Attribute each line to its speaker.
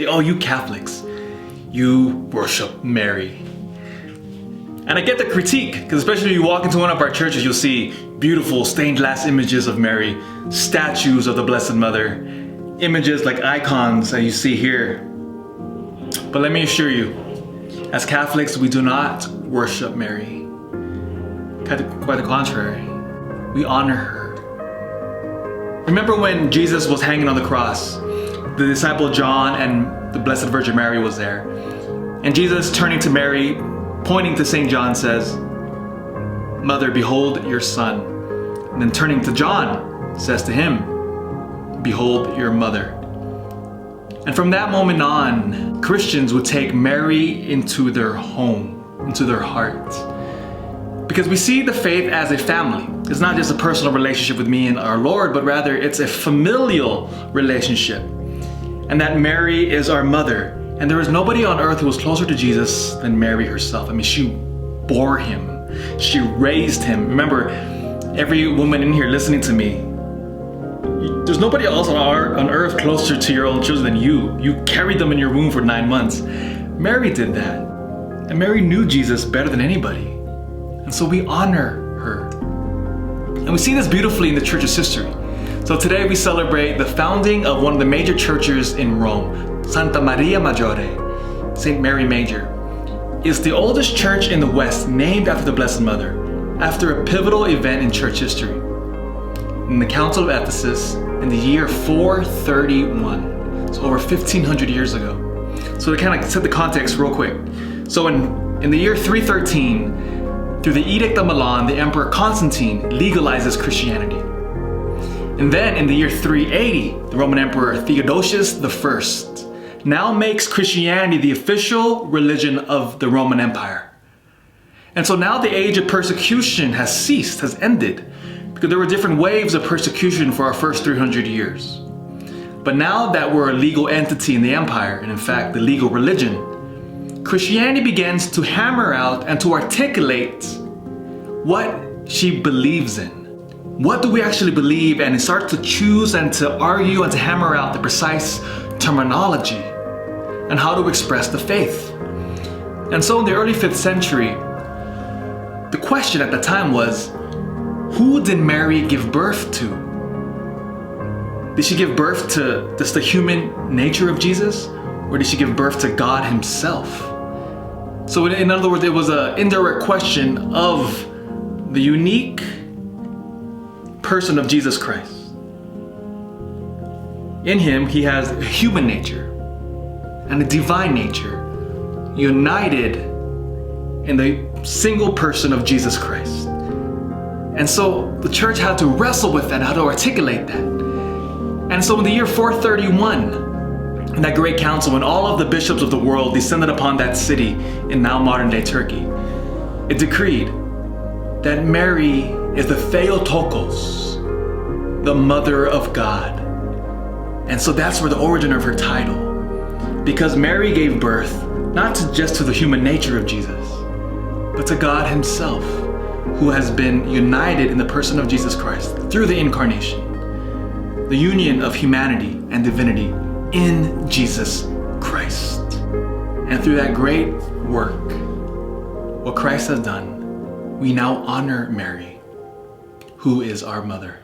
Speaker 1: Oh, you Catholics, you worship Mary. And I get the critique, because especially if you walk into one of our churches, you'll see beautiful stained glass images of Mary, statues of the Blessed Mother, images like icons that you see here. But let me assure you, as Catholics, we do not worship Mary. Quite the contrary, we honor her. Remember when Jesus was hanging on the cross, the disciple John and the Blessed Virgin Mary was there. And Jesus, turning to Mary, pointing to St. John, says, "Mother, behold your son." And then turning to John, says to him, "Behold your mother." And from that moment on, Christians would take Mary into their home, into their heart. Because we see the faith as a family. It's not just a personal relationship with me and our Lord, but rather it's a familial relationship. And that Mary is our mother. And there is nobody on earth who was closer to Jesus than Mary herself. I mean, she bore him. She raised him. Remember, every woman in here listening to me, there's nobody else on earth closer to your own children than you. You carried them in your womb for 9 months. Mary did that. And Mary knew Jesus better than anybody. And so we honor her. And we see this beautifully in the church's history. So today we celebrate the founding of one of the major churches in Rome, Santa Maria Maggiore, St. Mary Major. It's the oldest church in the West named after the Blessed Mother, after a pivotal event in church history. In the Council of Ephesus in the year 431, so over 1500 years ago. So to kind of set the context real quick. So in the year 313, through the Edict of Milan, the Emperor Constantine legalizes Christianity. And then in the year 380, the Roman Emperor Theodosius I now makes Christianity the official religion of the Roman Empire. And so now the age of persecution has ceased, has ended, because there were different waves of persecution for our first 300 years. But now that we're a legal entity in the empire, and in fact the legal religion, Christianity begins to hammer out and to articulate what she believes in. What do we actually believe? And it starts to choose and to argue and to hammer out the precise terminology and how to express the faith. And so in the early 5th century, the question at the time was, who did Mary give birth to? Did she give birth to just the human nature of Jesus? Or did she give birth to God himself? So in other words, it was an indirect question of the unique person of Jesus Christ. In him, he has a human nature and a divine nature united in the single person of Jesus Christ. And so the church had to wrestle with that, how to articulate that. And so in the year 431, in that great council, when all of the bishops of the world descended upon that city in now modern day Turkey, it decreed that Mary is the Theotokos, the Mother of God. And so that's where the origin of her title. Because Mary gave birth not just to the human nature of Jesus, but to God himself, who has been united in the person of Jesus Christ through the incarnation, the union of humanity and divinity in Jesus Christ. And through that great work, what Christ has done, we now honor Mary, who is our mother.